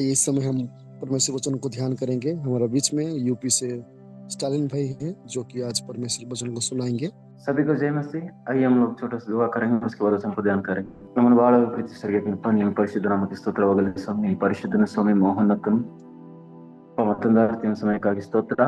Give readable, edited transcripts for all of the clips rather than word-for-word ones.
आइए इस समय हम परमेश्वर वचन को ध्यान करेंगे। हमारा बीच में यूपी से स्टालिन भाई हैं जो कि आज परमेश्वर वचन को सुनाएंगे। सभी को जय मसीह। आइए हम लोग छोटा सा दुआ करेंगे, उसके बाद वचन को ध्यान करेंगे. ನಮ್ಮನ್ನು ಬಾಳ ಪ್ರೀತಿಸಿದ ನಿಮ್ಮ ಪರಿಶುದ್ಧ ನಾಮಕ್ಕೆ ಸ್ತೋತ್ರವಾಗಲಿ ಸ್ವಾಮಿ. ನಿಮ್ಮ ಪರಿಶುದ್ಧನ ಸ್ವಾಮಿ ಮಹೋನ್ನತನು ಮತ್ತೊಂದು ಆರ್ತಿಯ ಸಮಯಕ್ಕಾಗಿ ಸ್ತೋತ್ರ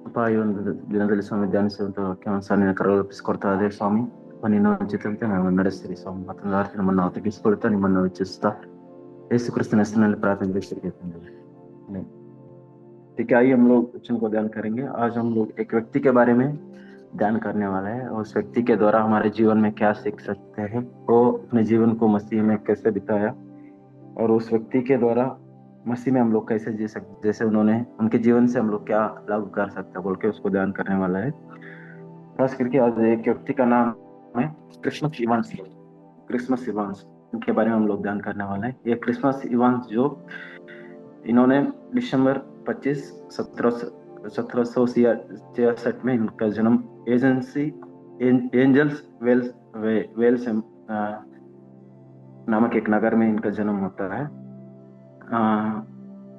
ಅಪ್ಪ. ಈ ಒಂದು ದಿನದಲ್ಲಿ ಸ್ವಾಮಿ ಧ್ಯಾನಿಸುವಂತ ವಾಕ್ಯವನ್ನು ಸಾಲಿನ ಕರಗೊಳಿಸಿಕೊಡ್ತಾ ಇದೆ ಸ್ವಾಮಿ. ನೀನು ಉಚಿತಂತೆ ನಾವು ನಡೆಸ್ತೀರಿ ಸ್ವಾಮಿ. ಮತ್ತೊಂದು ಆರ್ತಿ ನಮ್ಮನ್ನು ನಾವು ತೆಗೆಸಿಕೊಳ್ತಾ ನಿಮ್ಮನ್ನು ವೆಚ್ಚಿಸ್ತಾ ಯೇಸು ಕ್ರಿಸ್ತನ ಹೆಸರಿನಲ್ಲಿ ಪ್ರಾರ್ಥನೆ ತಂದೆ. ठीक है, आइए हम लोग वचन को ध्यान करेंगे. आज हम लोग एक व्यक्ति के बारे में ध्यान करने वाला है और उस व्यक्ति के द्वारा हमारे जीवन में क्या सीख सकते हैं, वो अपने जीवन को मसीह में कैसे बिताया और उस व्यक्ति के द्वारा मसीह में हम लोग कैसे जी सकते, जैसे उन्होंने उनके जीवन से हम लोग क्या लागू कर सकते हैं बोल के उसको ध्यान करने वाला है. खास करके आज एक व्यक्ति का नाम है क्रिसमस इवांस. क्रिसमस इवांस, इनके बारे में हम लोग ध्यान करने वाला है. ये क्रिसमस इवांस जो इन्होंने दिसंबर 25 1766 में इनका जन्म एजेंसी एंजल्स वेल्स नामक एक नगर में इनका जन्म होता है.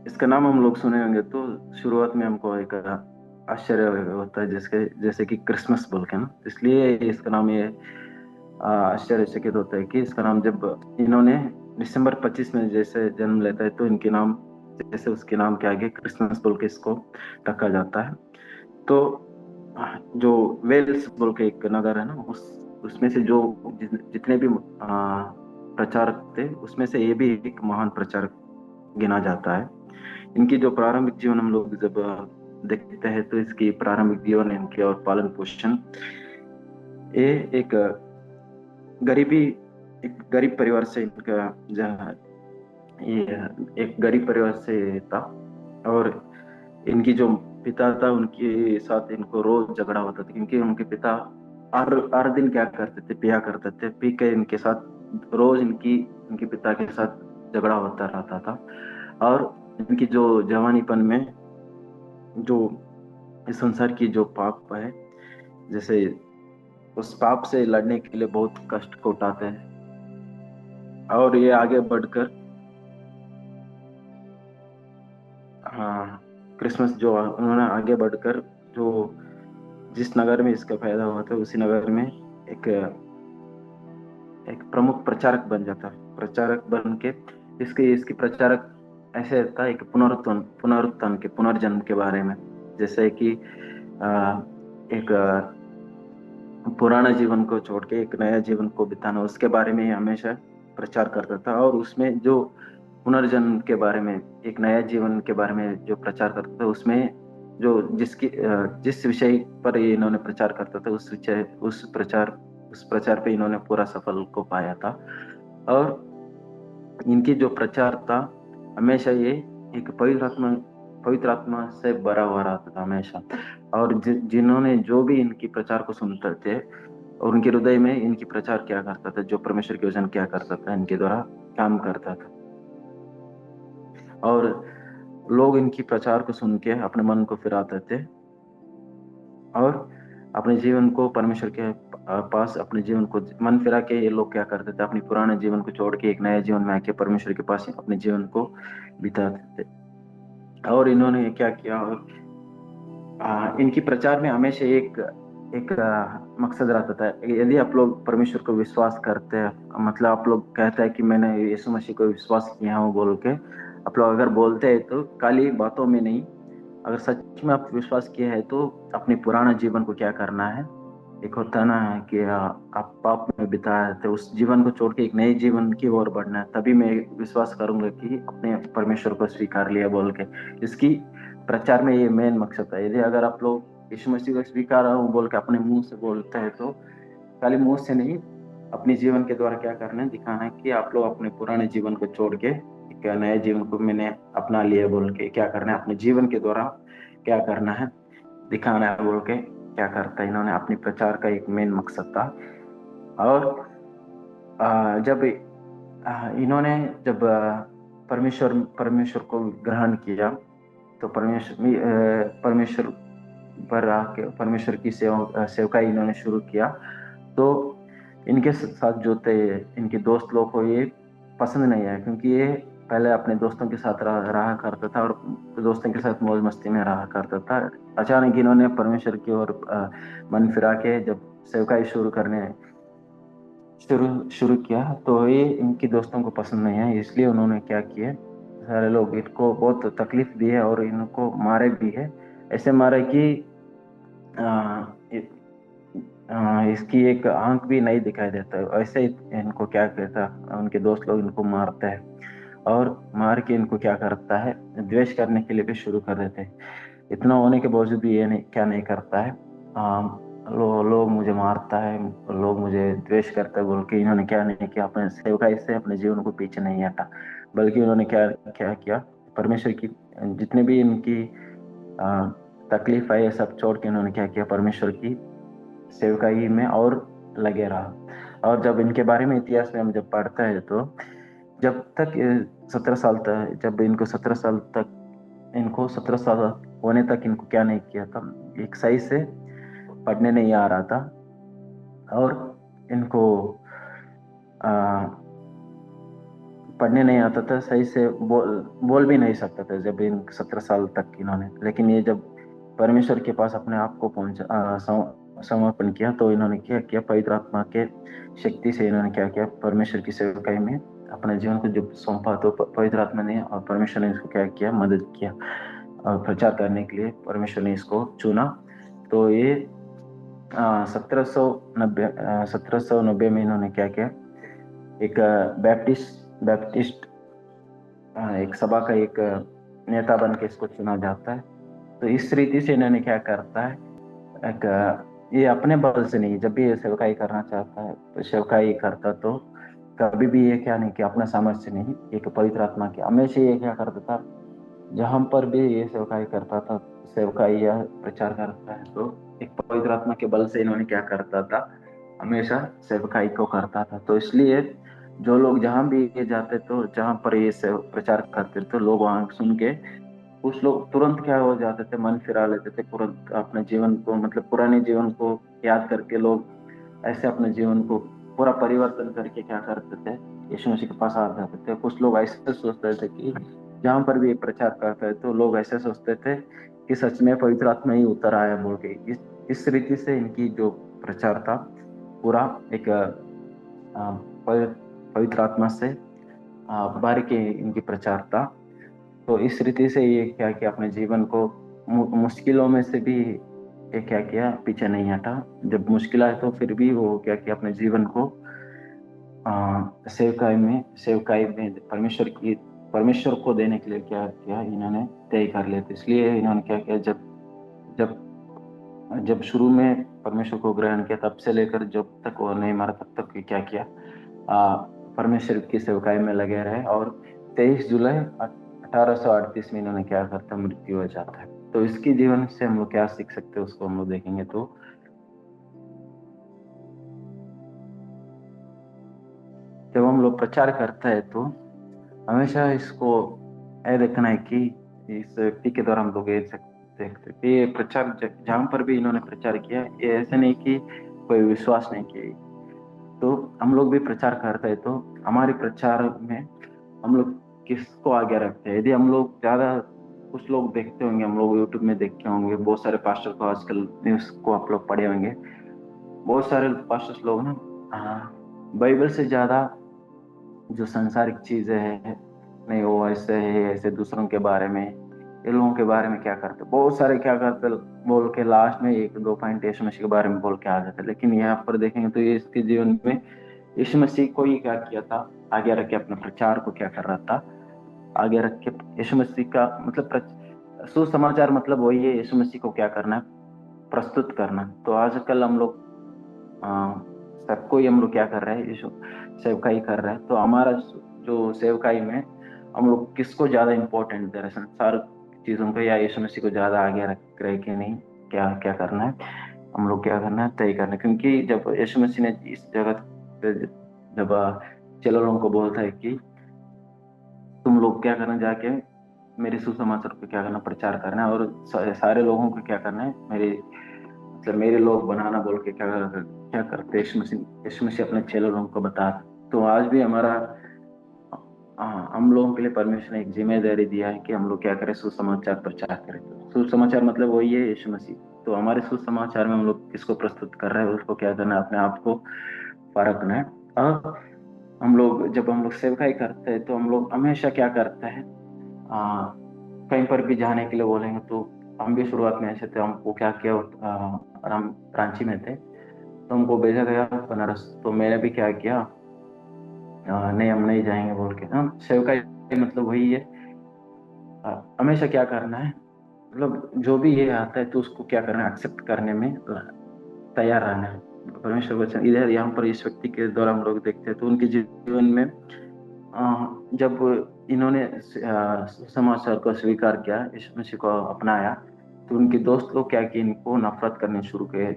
इसका नाम हम लोग सुने होंगे तो शुरुआत में हमको एक आश्चर्य होता है, जैसे कि क्रिसमस बोल के ना, इसलिए इसका नाम ये आश्चर्यचकित होता है कि इसका नाम जब इन्होंने दिसंबर 25 में जैसे जन्म लेता है तो इनके नाम जैसे उसके नाम के आगे क्रिसमस बोल के इसको रखा जाता है. तो जो वेल्स बोल के एक नगर है ना, उसमें से जो जितने भी प्रचारक थे उसमें से ये भी एक महान प्रचारक गिना जाता है. इनकी जो प्रारंभिक जीवन हम लोग जब देखते हैं तो इसकी प्रारंभिक जीवन इनके और पालन पोषण ये एक गरीब परिवार से इनका ये एक गरीब परिवार से था और इनकी जो पिता था उनके साथ इनको रोज झगड़ा होता था, क्योंकि उनके पिता हर दिन क्या करते थे, पिया करते थे. पी के इनके साथ रोज इनके पिता के साथ झगड़ा होता रहता था. और इनकी जो जवानीपन में जो इस संसार की जो पाप है, जैसे उस पाप से लड़ने के लिए बहुत कष्ट को उठाते हैं और ये आगे बढ़कर क्रिसमस जो उन्होंने आगे बढ़कर जो जिस नगर में इसका पैदा हुआ था उसी नगर में एक प्रमुख प्रचारक बन जाता है. प्रचारक बन के इसकी प्रचारक ऐसे था एक पुनरुत्थान के पुनर्जन्म के बारे में, जैसे कि एक पुराना जीवन को छोड़ के एक नया जीवन को बिताना, उसके बारे में हमेशा प्रचार करता था. और उसमें जो पुनर्जन्म के बारे में, एक नया जीवन के बारे में जो प्रचार करता था, उसमें जो जिस विषय पर इन्होंने प्रचार करता था उस प्रचार पे इन्होंने पूरा सफल को पाया था. और इनकी जो प्रचार था हमेशा ये एक पवित्र आत्मा से भरा हुआ रहता था हमेशा. और जिन्होंने जो भी इनकी प्रचार को सुनते थे और उनके हृदय में इनकी प्रचार क्या करता था, जो परमेश्वर के वचन क्या करता था, इनके द्वारा काम करता था. और लोग इनकी प्रचार को सुन के अपने मन को फिराते थे और अपने जीवन को परमेश्वर के पास अपने जीवन को मन फिरा के ये लोग क्या करते थे, अपने पुराने जीवन को छोड़ के एक नए जीवन में आके परमेश्वर के पास अपने जीवन को बिताते थे. और इन्होंने क्या किया, इनकी प्रचार में हमेशा एक मकसद रहता था. यदि आप लोग परमेश्वर को विश्वास करते हैं, मतलब आप लोग कहते हैं कि मैंने यीशु मसीह को विश्वास किया हूँ बोल के आप लोग अगर बोलते हैं तो खाली बातों में नहीं, अगर सच में आप विश्वास किया है तो अपने पुराना जीवन को क्या करना है. एक होता ना कि आप पाप में बिताए थे, उस जीवन को छोड़ के एक नए जीवन की ओर बढ़ना है, तभी मैं विश्वास करूंगा कि अपने परमेश्वर को स्वीकार लिया बोल के. इसकी प्रचार में ये मेन मकसद है. यदि अगर आप लोग यीशु मसीह को स्वीकार हूँ बोल के अपने मुंह से बोलते हैं तो खाली मुंह से नहीं, अपने जीवन के द्वारा क्या करना है, दिखाना है कि आप लोग अपने पुराने जीवन को छोड़ के क्या नए जीवन को मैंने अपना लिया बोल के क्या करना है, अपने जीवन के द्वारा क्या करना है दिखाना है बोल के क्या करता है. इन्होंने अपनी प्रचार का एक मेन मकसद था. और जब इन्होंने परमेश्वर को ग्रहण किया तो परमेश्वर पर आके परमेश्वर की सेवकाई इन्होंने शुरू किया. तो इनके साथ जो थे इनके दोस्त लोग को ये पसंद नहीं आया, क्योंकि ये पहले अपने दोस्तों के साथ रहा करता था और दोस्तों के साथ मौज मस्ती में रहा करता था। अचानक इन्होंने परमेश्वर की ओर मन फिरा के जब सेवकाई शुरू शुरू किया तो ये इनकी दोस्तों को पसंद नहीं है, इसलिए उन्होंने क्या किया, सारे लोग इनको बहुत तकलीफ दी है और इनको मारे भी है। ऐसे मारे कि इसकी एक आंख भी नहीं दिखाई देता है। ऐसे ही इनको क्या कहता, उनके दोस्त लोग इनको मारते हैं और मार के इनको क्या करता है, द्वेष करने के लिए भी शुरू कर देते हैं। इतना होने के बावजूद भी ये नहीं, क्या नहीं करता है, लोग मुझे मारता है, लोग मुझे द्वेष करता है बोल के इन्होंने क्या नहीं किया, अपने सेवकाई से अपने जीवन को पीछे नहीं हटा, बल्कि उन्होंने क्या क्या किया, परमेश्वर की जितने भी इनकी तकलीफ आई है सब छोड़ के इन्होंने क्या किया, परमेश्वर की सेवकाई में और लगे रहा। और जब इनके बारे में इतिहास में हम जब पढ़ते हैं तो जब तक 17 साल तक, जब इनको 17 साल होने तक इनको क्या नहीं किया था, एक सही से पढ़ने नहीं आ रहा था और इनको पढ़ने नहीं आता था, सही से बोल भी नहीं सकता था जब इन 17 साल तक इन्होंने। लेकिन ये जब परमेश्वर के पास अपने आप को समर्पण किया तो इन्होंने क्या किया, पवित्र आत्मा के शक्ति से इन्होंने क्या किया, परमेश्वर की सेवकाई में अपने जीवन को जब सौंपा तो पवित्र आत्मा ने और परमेश्वर ने इसको क्या किया, मदद किया और प्रचार करने के लिए परमेश्वर ने इसको चुना। तो ये 1790 में इन्होंने क्या किया, एक बैप्टिस्ट एक सभा का एक नेता बन के इसको चुना जाता है। तो इस रीति से इन्होंने क्या करता है, एक ये अपने बल से नहीं, जब भी ये सेवकाई करना चाहता है तो सेवकाई करता, तो कभी भी ये क्या नहीं कि अपना सामर्थ्य नहीं, एक पवित्र आत्मा की हमेशा ये क्या करता था, जहां पर भी ये सेवकाई करता था, सेवकाई या प्रचार करता है तो एक पवित्र आत्मा के बल से इन्होंने क्या करता था, हमेशा सेवकाई को करता था। तो इसलिए जो लोग जहां भी ये जाते तो जहां पर ये प्रचार करते तो लोग वहां सुन के कुछ लोग तुरंत क्या हो जाते थे, मन फिरा लेते थे, तुरंत अपने जीवन को मतलब पुराने जीवन को याद करके लोग ऐसे अपने जीवन को पूरा परिवर्तन करके क्या करते थे, यीशु मसीह के पास आ जाते थे। कुछ लोग ऐसे सोचते थे कि जहां पर भी प्रचार करता है तो लोग ऐसे सोचते थे कि सच में पवित्र आत्मा ही उतर आया बोल के। इस रीति से इनकी जो प्रचार था पूरा एक पवित्र आत्मा से भर के इनकी प्रचार था। तो इस रीति से ये क्या किया, अपने जीवन को मुश्किलों में से भी ये क्या किया, पीछे नहीं हटा। जब मुश्किल आए तो फिर भी वो क्या किया, अपने जीवन को सेवकाई में परमेश्वर को देने के लिए क्या किया, इन्होंने तय कर लिया। इसलिए इन्होंने क्या किया, जब जब शुरू में परमेश्वर को ग्रहण किया तब से लेकर जब तक वो नहीं मरा तब तक क्या किया, परमेश्वर की सेवकाई में लगे रहे। और 23 जुलाई 1838 में इन्होंने क्या करता, मृत्यु हो जाता है। तो इसकी जीवन से हम लोग क्या सीख सकते हैं उसको हम लोग देखेंगे। तो जब हम लोग प्रचार करते हैं तो हमेशा इसको यह देखना है कि इस व्यक्ति के द्वारा हम लोग ये देखते हैं ये प्रचार जहां पर भी इन्होंने प्रचार किया, ये ऐसे नहीं कि कोई विश्वास नहीं किया। तो हम लोग भी प्रचार करते हैं तो हमारे प्रचार में हम लोग किसको आगे रखते हैं। यदि हम लोग ज्यादा, कुछ लोग देखते होंगे, हम लोग यूट्यूब में देखे होंगे, बहुत सारे पास्टर को आजकल न्यूज को आप लोग पढ़े होंगे, बहुत सारे पास्टर्स लोग ना बाइबल से ज्यादा जो सांसारिक चीजें है, नहीं वो ऐसे है, ऐसे दूसरों के बारे में, इन लोगों के बारे में क्या करते, बहुत सारे क्या करते बोल के लास्ट में 1-2 पॉइंट यीशु मसीह के बारे में बोल के आ जाते। लेकिन यहाँ पर देखेंगे तो ये इसके जीवन में यीशु मसीह को ही क्या किया था, आगे रख के अपने प्रचार को क्या कर रहा था, आगे रख के यीशु मसीह का मतलब सुसमाचार मतलब वही है, यीशु मसीह को क्या करना है, प्रस्तुत करना। तो आजकल हम लोग सबको ही हम लोग क्या कर रहे हैं, यीशु सेवकाई कर रहे हैं। तो हमारा जो सेवकाई में हम लोग किसको ज्यादा इम्पोर्टेंट दे रहे हैं, संसार चीजों को या यीशु मसीह को ज्यादा आगे रख रहे कि नहीं, क्या क्या करना है, हम लोग क्या करना है, तय करना है। क्योंकि जब यीशु मसीह ने इस जगत पे जब चेलों को बोलता है कि तुम लोग क्या करना, जाके मेरे सुसमाचार को क्या करना, प्रचार करना है और सारे लोगों को क्या करना है, मेरे लोग बनाना बोल के क्या करते यीशु मसीह अपने चेलों को बताते। तो आज भी हमारा हम लोगों के लिए परमेश्वर ने एक जिम्मेदारी दिया है कि हम लोग क्या करें, सुसमाचार प्रचार करें। तो सुसमाचार मतलब वही है यीशु मसीह। तो हमारे सुसमाचार में हम लोग किसको प्रस्तुत कर रहे हैं, उसको क्या करना है, अपने आप को परखना है। और जब हम लोग सेवकाई करते हैं तो हम लोग हमेशा क्या करते हैं, कहीं पर भी जाने के लिए बोलेंगे तो हम भी शुरुआत में ऐसे थे। हमको क्या किया, हम रांची में थे तो हमको भेजा गया बनारस। तो मैंने भी क्या किया, नहीं हम नहीं जाएंगे बोल के। हम सेवकाई मतलब वही है, हमेशा क्या करना है, मतलब जो भी ये आता है तो उसको क्या करना है, एक्सेप्ट करने में तैयार रहना है। परमेश्वर वचन इधर यहाँ पर इस व्यक्ति के द्वारा हम लोग देखते हैं तो उनके जीवन में जब इन्होंने समाचार को स्वीकार किया, यीशु मसीह को अपनाया, तो उनके दोस्त लोग क्या किए, इनको नफरत करने शुरू किए।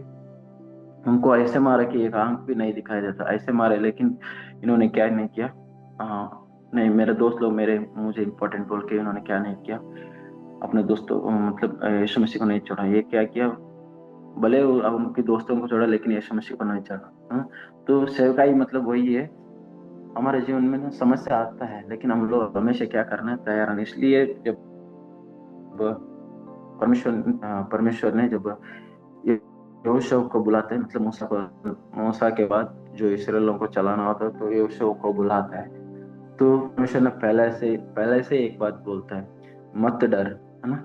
उनको ऐसे मारा कि एक आंख भी नहीं दिखाई देता, ऐसे मारे। लेकिन इन्होंने क्या नहीं किया, नहीं मेरे दोस्त लोग मेरे मुझे इम्पोर्टेंट बोल के इन्होंने क्या नहीं किया, अपने दोस्तों मतलब यीशु मसीह को नहीं छोड़ा। ये क्या किया, भले उनके दोस्तों को छोड़ा लेकिन यीशु मसीह को नहीं छोड़ा। तो सेवकाई मतलब वही है। हमारे जीवन में ना समस्या आता है लेकिन हम लोग हमेशा क्या करना है, तैयार हैं। इसलिए जब परमेश्वर परमेश्वर ने जब यहोशू को बुलाते हैं, मतलब मूसा के बाद जो इस्राएलियों को चलाना होता है तो यहोशू को बुलाता है। तो परमेश्वर ने पहले से एक बात बोलता है, मत डर, है ना,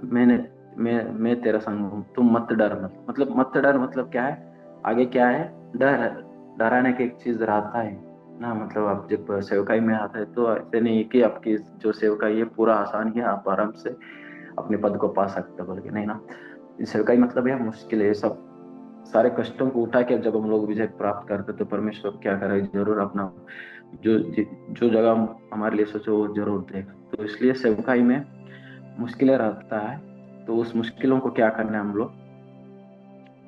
मैं तेरा संग हूँ, तुम मत डर। मत डर मतलब क्या है, आगे क्या है, डर। डराने की एक चीज रहता है ना। मतलब आप जब सेवकाई में आता है तो ऐसे नहीं कि आपकी जो सेवकाई है पूरा आसान है, आप आराम से अपने पद को पा सकते बोल के, नहीं ना। सेवकाई मतलब यह मुश्किल है, सब सारे कष्टों को उठा के जब हम लोग विजय प्राप्त करते तो परमेश्वर क्या करे, जरूर अपना जो जगह हमारे लिए सोचो वो जरूर देगा। तो इसलिए सेवकाई में मुश्किलें रहता है, तो उस मुश्किलों को क्या करना है, हम लोग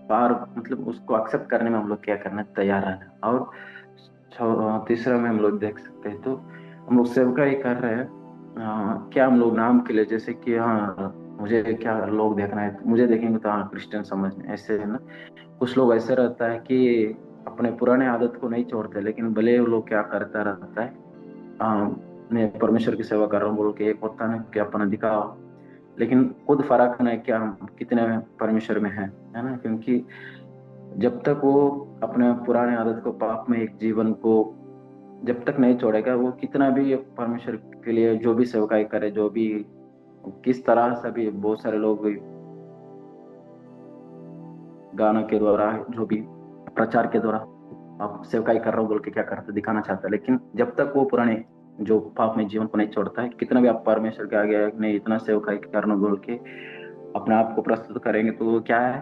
पार मतलब उसको एक्सेप्ट करने में हम लोग क्या करना है, तैयार रहना। और तीसरा में हम लोग देख सकते हैं तो हम लोग सेवकाई कर रहे हैं, क्या हम लोग नाम के लिए, जैसे कि हाँ मुझे क्या लोग देखना है, मुझे देखेंगे तो हाँ क्रिश्चियन समझने, ऐसे है ना। कुछ लोग ऐसे रहता है कि अपने पुराने आदत को नहीं छोड़ते, लेकिन भले वो लोग क्या करता रहता है, मैं परमेश्वर की सेवा कर रहा हूँ बोल के, एक होता है कि अपना दिखाओ, लेकिन खुद फर्क नहीं क्या हम कितने परमेश्वर में है ना। क्योंकि जब तक वो अपने पुराने आदत को, पाप में एक जीवन को जब तक नहीं छोड़ेगा, वो कितना भी परमेश्वर के लिए जो भी सेवकाई करे, जो भी किस तरह से भी, बहुत सारे लोग गानों के द्वारा, जो भी प्रचार के द्वारा आप सेवकाई कर रहे हो बोल के क्या करते, दिखाना चाहता है। लेकिन जब तक वो पुराने जो पाप में जीवन को नहीं छोड़ता है, कितना भी आप परमेश्वर के आगे नहीं इतना सेवकाई करना बोल के अपने आप को प्रस्तुत करेंगे तो वो क्या है,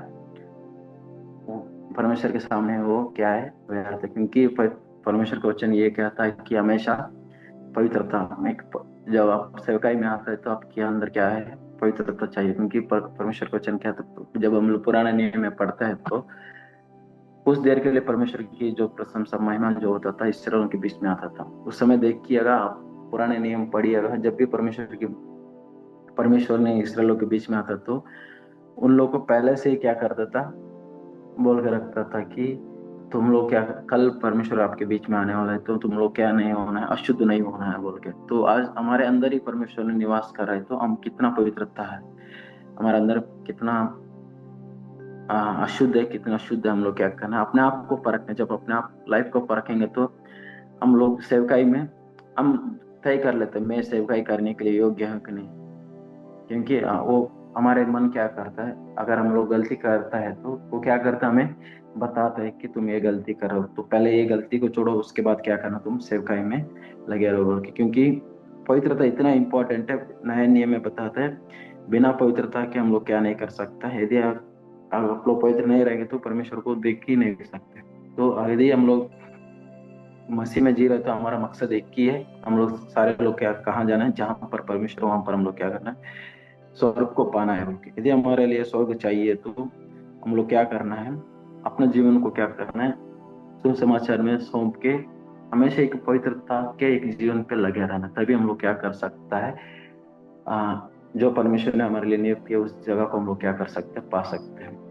वो परमेश्वर के सामने वो क्या है, व्यर्थ है। क्योंकि परमेश्वर का वचन ये कहता है कि हमेशा पवित्रता में, जब आप सेवकाई में आता है तो आपके अंदर क्या है, पवित्रता चाहिए। क्योंकि परमेश्वर का वचन कहता है, जब हम लोग पुराने नियम में पढ़ते हैं तो कुछ देर के लिए परमेश्वर की जो प्रशंसा महिमा जो होता था इस्राएलियों के बीच में आता था। उस समय देखिएगा आप, पुराने नियम पढ़िएगा, जब भी परमेश्वर ने इस्राएलियों के बीच में आता तो उन लोगों को पहले से ही क्या करता था, बोल के रखता था कि तुम लोग क्या, कल परमेश्वर आपके बीच में आने वाला है तो तुम लोग क्या नहीं होना है, अशुद्ध नहीं होना है बोल के। तो आज हमारे अंदर ही परमेश्वर ने निवास कर रहा है तो हम कितना पवित्रता है हमारे अंदर, कितना अशुद्ध है, कितना शुद्ध है, हम लोग क्या करना है, अपने आप को परखना। जब अपने आप लाइफ को परखेंगे तो हम लोग सेवकाई में हम तय कर लेते हैं, मैं सेवकाई करने के लिए योग्य हूँ कि नहीं। क्योंकि वो हमारे मन क्या करता है, अगर हम लोग गलती करता है तो वो क्या करता है, हमें बताता है कि तुम ये गलती करो तो पहले ये गलती को छोड़ो, उसके बाद क्या करना, तुम सेवकाई में लगे रहो बोल के। क्योंकि पवित्रता इतना इंपॉर्टेंट है, नए नियम में बताता है बिना पवित्रता के हम लोग क्या नहीं कर सकता। यदि आप लोग पवित्र नहीं रहेंगे तो परमेश्वर को देख ही नहीं सकते। तो यदि हम लोग मसीह में जी रहे तो हमारा मकसद एक ही है, हम लोग सारे लोग क्या कहाँ जाना है, जहाँ पर परमेश्वर वहां पर हम लोग क्या करना है, स्वर्ग को पाना है। यदि हमारे लिए स्वर्ग चाहिए तो हम लोग क्या करना है, अपने जीवन को क्या करना है, सुसमाचार में सौंप के हमेशा एक पवित्रता के एक जीवन पे लगे रहना। तभी हम लोग क्या कर सकता है, जो परमेश्वर ने हमारे लिए नियुक्त किया उस जगह को हम लोग क्या कर सकते हैं, पा सकते हैं।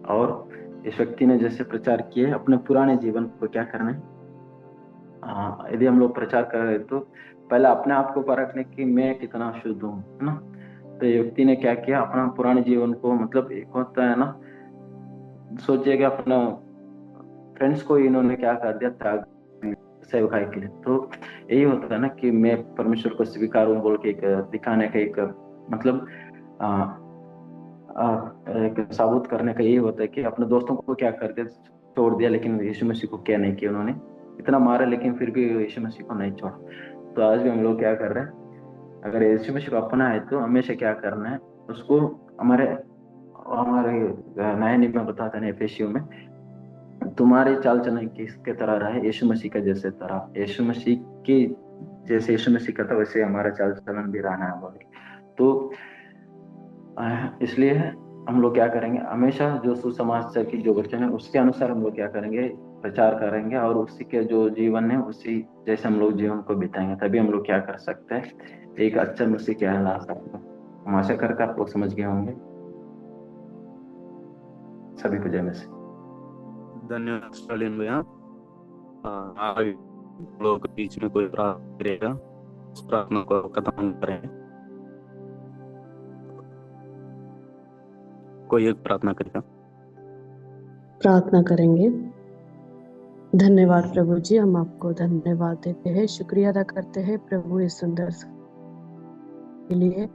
और इस व्यक्ति ने जैसे प्रचार किए, अपने पुराने जीवन को क्या करना है, यदि हम लोग प्रचार कर रहे हैं तो पहले अपने आप को परखने की मैं कितना शुद्ध हूँ, है ना। तो ये व्यक्ति ने क्या किया, अपना पुराने जीवन को, मतलब एक होता है ना, सोचिए कि अपना फ्रेंड्स को इन्होंने क्या कर दिया, त्याग सेवकाई के लिए। तो यही होता है ना कि मैं परमेश्वर को स्वीकारूं बोल के एक दिखाने का एक मतलब एक साबुत करने का यही होता है कि अपने दोस्तों को क्या कर दिया, छोड़ दिया, लेकिन यीशु मसीह को क्या नहीं किया उन्होंने, इतना मारा लेकिन फिर भी यीशु मसीह को नहीं छोड़ा। तो आज भी हम लोग क्या कर रहे हैं, अगर यीशु मसीह को अपना है तो हमेशा क्या करना है, उसको हमारे हमारे नए नियम में बताते हैं एफेसियों में, तुम्हारे चाल चलन किसके तरह रहे, यीशु मसीह का जैसे तरह, यीशु मसीह की जैसे यीशु मसीह का था वैसे हमारा चाल चलन भी रहना है बोल के। तो इसलिए हम लोग क्या करेंगे, हमेशा जो सुसमाचार की जो वचन है उसके अनुसार हम लोग क्या करेंगे, प्रचार करेंगे, और उसी के जो जीवन है उसी जैसे हम लोग जीवन को बिताएंगे, तभी हम लोग क्या कर सकते हैं, एक अच्छा मसीह कहला सकते हैं। हम आशा करके आप लोग समझ गए होंगे। सभी को जय मसीह। धन्यवाद स्टालिन भैया। आगे लोग के बीच में कोई प्रार्थना करेगा, उस प्रार्थना को खत्म करें। कोई एक प्रार्थना करेगा। प्रार्थना करेंगे। धन्यवाद प्रभु जी, हम आपको धन्यवाद देते हैं, शुक्रिया अदा करते हैं प्रभु इस सुंदर के लिए।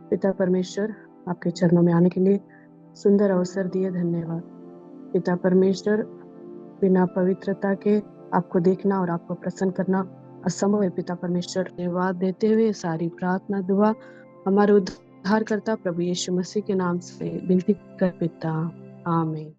पिता परमेश्वर, आपके चरणों में आने के लिए सुंदर अवसर दिए, धन्यवाद। पिता परमेश्वर, बिना पवित्रता के आपको देखना और आपको प्रसन्न करना असंभव है। पिता परमेश्वर, धन्यवाद देते हुए सारी प्रार्थना दुआ हमारे उद्धारकर्ता प्रभु यीशु मसीह के नाम से विनती कर पिता, आमीन।